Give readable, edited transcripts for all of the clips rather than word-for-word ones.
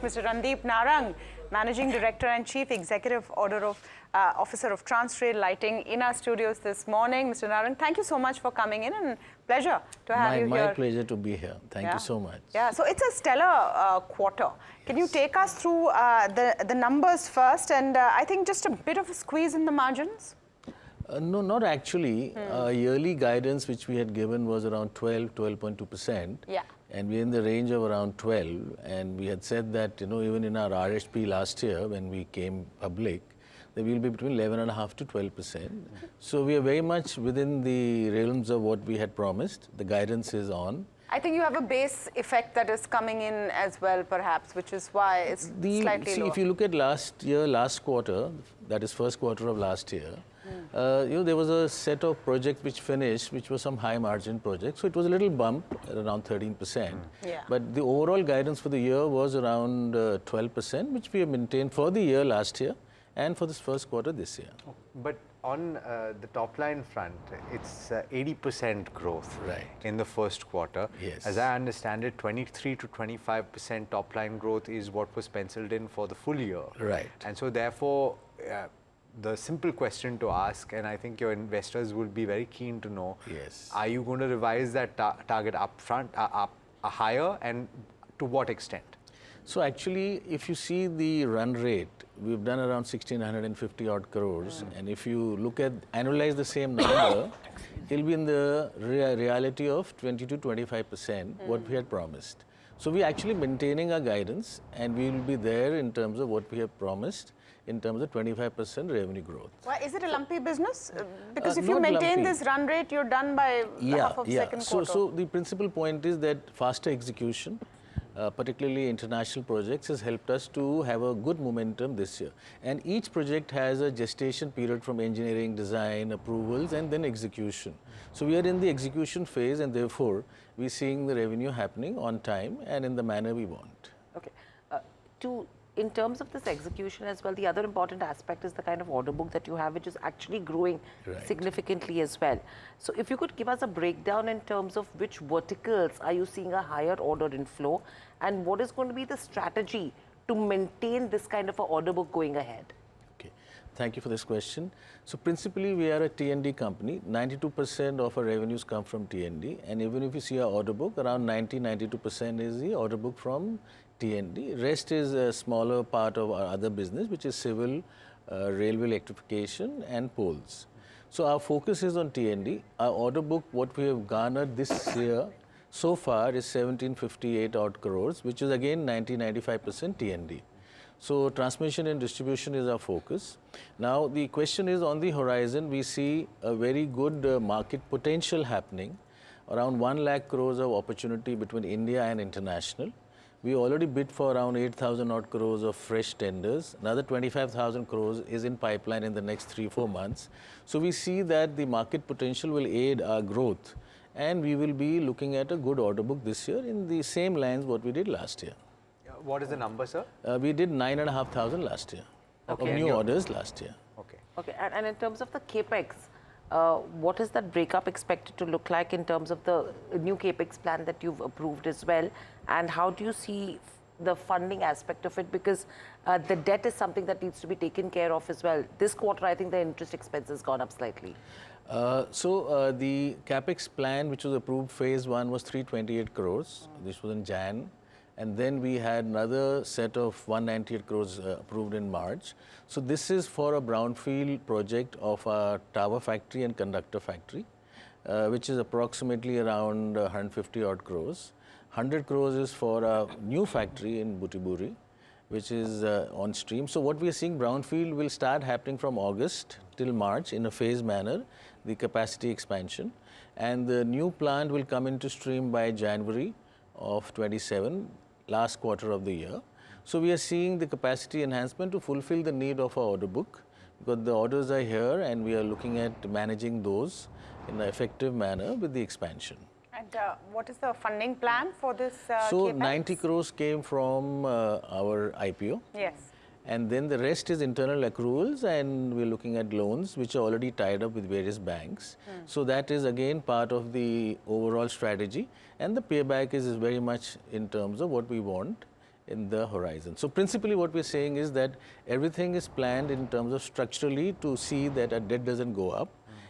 Mr. Randeep Narang, Managing Director and Chief Executive Officer of Transrail Lighting, in our studios this morning. Mr. Narang, thank you so much for coming in, and pleasure to have you here. My pleasure to be here. Thank you so much. Yeah, so it's a stellar quarter. Can you take us through the numbers first, and I think just a bit of a squeeze in the margins? No, not actually. Yearly guidance which we had given was around 12.2%. Yeah. And we're in the range of around 12. And we had said that, even in our RHP last year when we came public, that we'll be between 11.5% to 12%. So we are very much within the realms of what we had promised. The guidance is on. I think you have a base effect that is coming in as well, perhaps, which is why it's slightly lower. If you look at last quarter, that is first quarter of last year, there was a set of projects which finished, which were some high margin projects. So it was a little bump at around 13%. Yeah. But the overall guidance for the year was around 12%, which we have maintained for the year last year and for this first quarter this year. But on the top line front, it's 80% growth in the first quarter. Yes. As I understand it, 23 to 25% top line growth is what was penciled in for the full year. Right. And so therefore, the simple question to ask, and I think your investors will be very keen to know, are you going to revise that target upfront, up higher, and to what extent? So actually, if you see the run rate, we've done around 1,650 odd crores. And if you look at, analyze the same number, it'll be in the reality of 20 to 25%, what we had promised. So we're actually maintaining our guidance, and we will be there in terms of what we have promised, in terms of 25% revenue growth. Why, is it a lumpy business? Because if you maintain this run rate, you're done by half of second quarter. So the principal point is that faster execution, particularly international projects, has helped us to have a good momentum this year. And each project has a gestation period from engineering, design, approvals, and then execution. So we are in the execution phase, and therefore we're seeing the revenue happening on time and in the manner we want. Okay. In terms of this execution as well, the other important aspect is the kind of order book that you have, which is actually growing significantly as well. So if you could give us a breakdown in terms of which verticals are you seeing a higher order inflow, and what is going to be the strategy to maintain this kind of an order book going ahead? Okay, thank you for this question. So principally, we are a T&D company. 92% of our revenues come from T&D, and even if you see our order book, around 92% is the order book from T&D. Rest is a smaller part of our other business, which is civil, railway electrification, and poles. So our focus is on T&D. Our order book, what we have garnered this year so far is 1758 odd crores, which is again 95% T&D. So transmission and distribution is our focus. Now the question is, on the horizon, we see a very good market potential happening, around 1 lakh crores of opportunity between India and international. We already bid for around 8,000 odd crores of fresh tenders. Another 25,000 crores is in pipeline in the next 3-4 months. So we see that the market potential will aid our growth, and we will be looking at a good order book this year in the same lines what we did last year. What is the number, sir? We did 9,500 last year of new orders last year. Okay. Okay, and in terms of the Capex, what is that breakup expected to look like in terms of the new Capex plan that you've approved as well? And how do you see the funding aspect of it? Because the debt is something that needs to be taken care of as well. This quarter, I think the interest expense has gone up slightly. The Capex plan, which was approved, phase 1 was 328 crores. This was in Jan. And then we had another set of 198 crores approved in March. So this is for a brownfield project of a tower factory and conductor factory, which is approximately around 150 odd crores. 100 crores is for a new factory in Butiburi, which is on stream. So what we are seeing, brownfield will start happening from August till March in a phased manner, the capacity expansion. And the new plant will come into stream by January of 27, last quarter of the year. So we are seeing the capacity enhancement to fulfill the need of our order book, because the orders are here and we are looking at managing those in an effective manner with the expansion. And what is the funding plan for this So Capex? 90 crores came from our IPO. Yes. And then the rest is internal accruals, and we're looking at loans which are already tied up with various banks. So that is again part of the overall strategy, and the payback is very much in terms of what we want in the horizon. So principally what we're saying is that everything is planned in terms of structurally to see that our debt doesn't go up,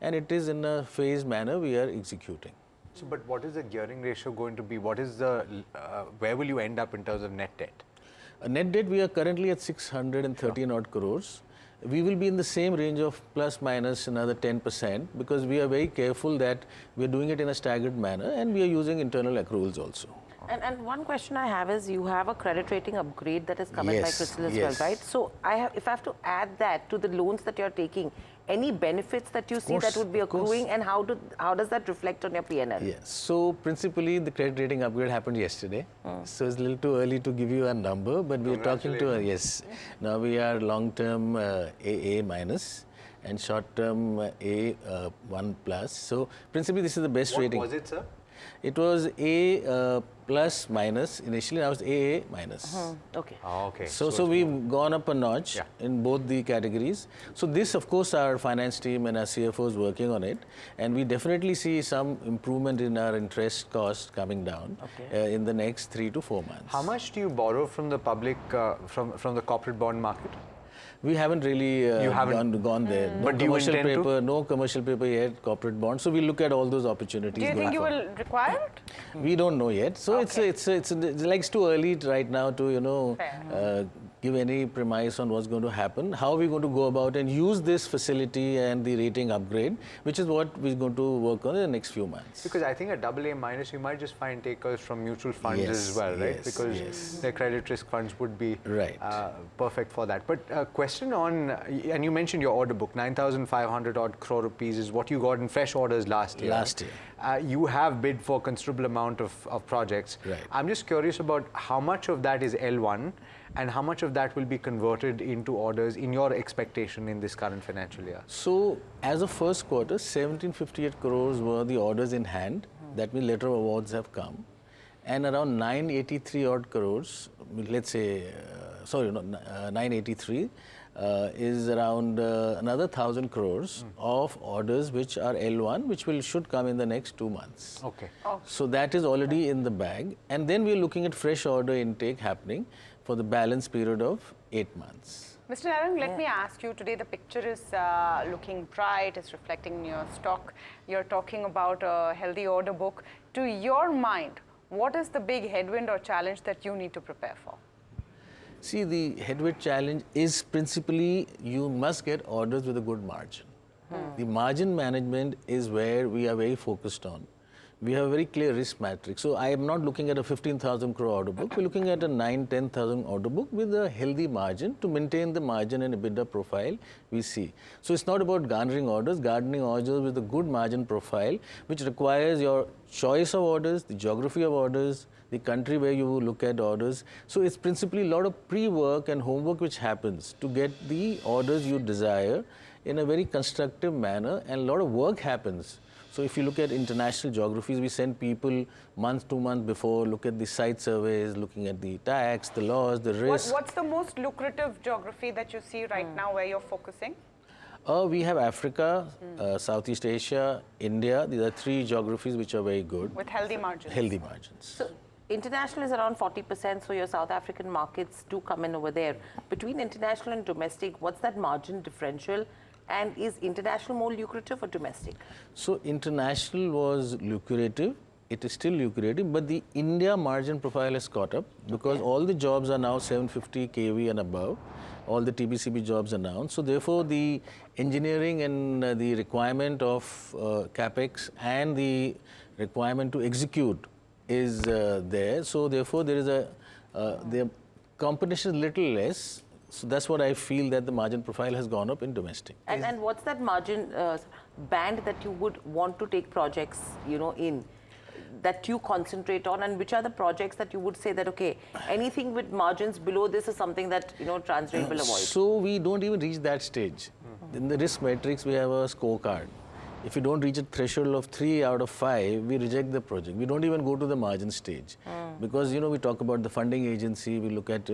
and it is in a phased manner we are executing. So, but what is the gearing ratio going to be? What is the, where will you end up in terms of net debt? Net debt, we are currently at 613 odd crores. We will be in the same range of plus minus another 10% because we are very careful that we are doing it in a staggered manner and we are using internal accruals also. And one question I have is, you have a credit rating upgrade that has come in by Crisil as well, right? So if I have to add that to the loans that you're taking, any benefits that you see that would be accruing, and how does that reflect on your P&L? Yes. So principally the credit rating upgrade happened yesterday. So it's a little too early to give you a number, but we are talking to yes. Now we are long-term AA minus and short-term A1 plus. So principally this is the best rating. What was it, sir? It was A plus minus initially, now it's AA minus. Okay. Oh, okay. So we've gone up a notch in both the categories. So this, of course, our finance team and our CFO is working on it, and we definitely see some improvement in our interest cost coming down in the next 3 to 4 months. How much do you borrow from the public, from the corporate bond market? We haven't really gone there. No But do you commercial intend paper, to? no commercial paper yet, corporate bonds. So we look at all those opportunities. Do you think you will require it? We don't know yet. So it's like it's too early right now to give any premise on what's going to happen. How are we going to go about and use this facility and the rating upgrade, which is what we're going to work on in the next few months. Because I think at AA minus, you might just find takers from mutual funds as well, right? Because their credit risk funds would be perfect for that. But question on, and you mentioned your order book, 9,500 odd crore rupees is what you got in fresh orders last year. You have bid for a considerable amount of projects. I'm just curious about how much of that is L1 and how much of that will be converted into orders in your expectation in this current financial year? So, as of first quarter, 1758 crores were the orders in hand. That means letter of awards have come. And around 983 odd crores, let's say, 983 is around another 1,000 crores of orders which are L1, which should come in the next 2 months. Okay. So that is already in the bag. And then we are looking at fresh order intake happening for the balance period of 8 months. Mr. Narang, let me ask you, today the picture is looking bright, it's reflecting in your stock. You're talking about a healthy order book. To your mind, what is the big headwind or challenge that you need to prepare for? See, the headwind challenge is principally you must get orders with a good margin. The margin management is where we are very focused on. We have a very clear risk matrix. So I am not looking at a 15,000 crore order book. We're looking at a 9-10,000 order book with a healthy margin to maintain the margin and EBITDA profile we see. So it's not about garnering orders with a good margin profile, which requires your choice of orders, the geography of orders, the country where you look at orders. So it's principally a lot of pre-work and homework which happens to get the orders you desire in a very constructive manner, and a lot of work happens. So if you look at international geographies, we send people month to month before, look at the site surveys, looking at the tax, the laws, the risks. What's the most lucrative geography that you see right now where you're focusing? We have Africa, Southeast Asia, India. These are 3 geographies which are very good. With healthy margins. Healthy margins. So international is around 40%, so your South African markets do come in over there. Between international and domestic, what's that margin differential? And is international more lucrative or domestic? So international was lucrative. It is still lucrative, but the India margin profile has caught up because all the jobs are now 750 kV and above. All the TBCB jobs are now. So therefore, the engineering and the requirement of Capex and the requirement to execute is there. So therefore, there is the competition is little less. So that's what I feel, that the margin profile has gone up in domestic. And what's that margin band that you would want to take projects, in, that you concentrate on, and which are the projects that you would say that, okay, anything with margins below this is something that, Transrail will avoid? So we don't even reach that stage. In the risk matrix, we have a scorecard. if you don't reach a threshold of 3 out of 5, we reject the project. We don't even go to the margin stage. Because, we talk about the funding agency, we look at,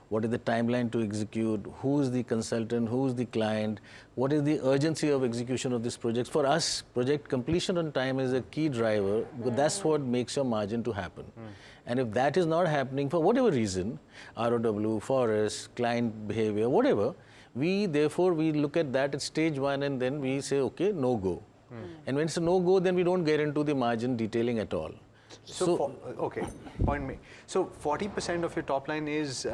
what is the timeline to execute, who is the consultant, who is the client, what is the urgency of execution of this project. For us, project completion on time is a key driver, because that's what makes your margin to happen. And if that is not happening for whatever reason, ROW, forest, client behavior, whatever, therefore we look at that at stage 1 and then we say, okay, no go. And when it's a no go, then we don't get into the margin detailing at all. Okay, point made. So 40% of your top line is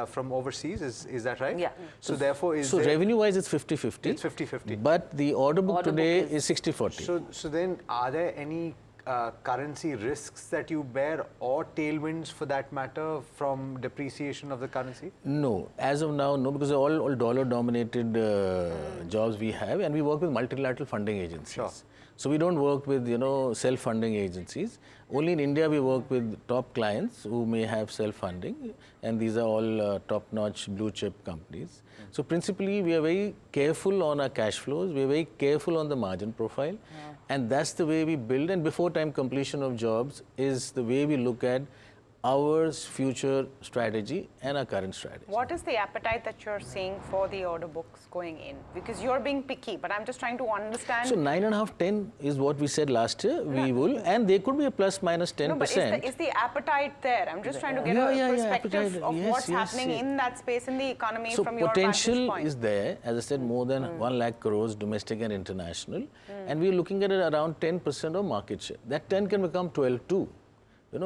from overseas, is that right? Yeah. So therefore So revenue-wise, it's 50-50. It's 50-50. But the order book today is 60-40. So then, are there any currency risks that you bear, or tailwinds for that matter, from depreciation of the currency? No, as of now, no, because all dollar-dominated jobs we have, and we work with multilateral funding agencies. Sure. So we don't work with, self-funding agencies. Only in India we work with top clients who may have self-funding, and these are all top-notch blue-chip companies. So principally, we are very careful on our cash flows. We are very careful on the margin profile, and that's the way we build. And before time completion of jobs is the way we look at our future strategy and our current strategy. What is the appetite that you're seeing for the order books going in? Because you're being picky, but I'm just trying to understand. So 9.5, 10 is what we said last year. We will, and there could be a plus minus 10%. No, but is the appetite there? I'm just trying to get a perspective of what's happening in that space in the economy from your vantage point. So potential is there. As I said, more than 1 lakh crores domestic and international, and we're looking at it around 10% of market share. That 10 can become 12 too.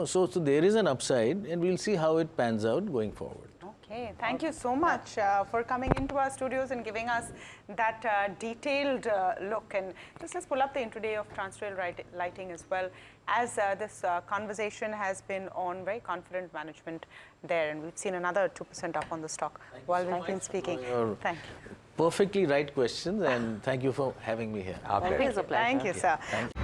So there is an upside, and we'll see how it pans out going forward. Okay, thank you so much for coming into our studios and giving us that detailed look. And let's pull up the intraday of Transrail lighting as well, as this conversation has been on very confident management there, and we've seen another 2% up on the stock while we've been speaking. Thank you. Perfectly right questions, and thank you for having me here. Always a pleasure. Thank you, sir. Thank you.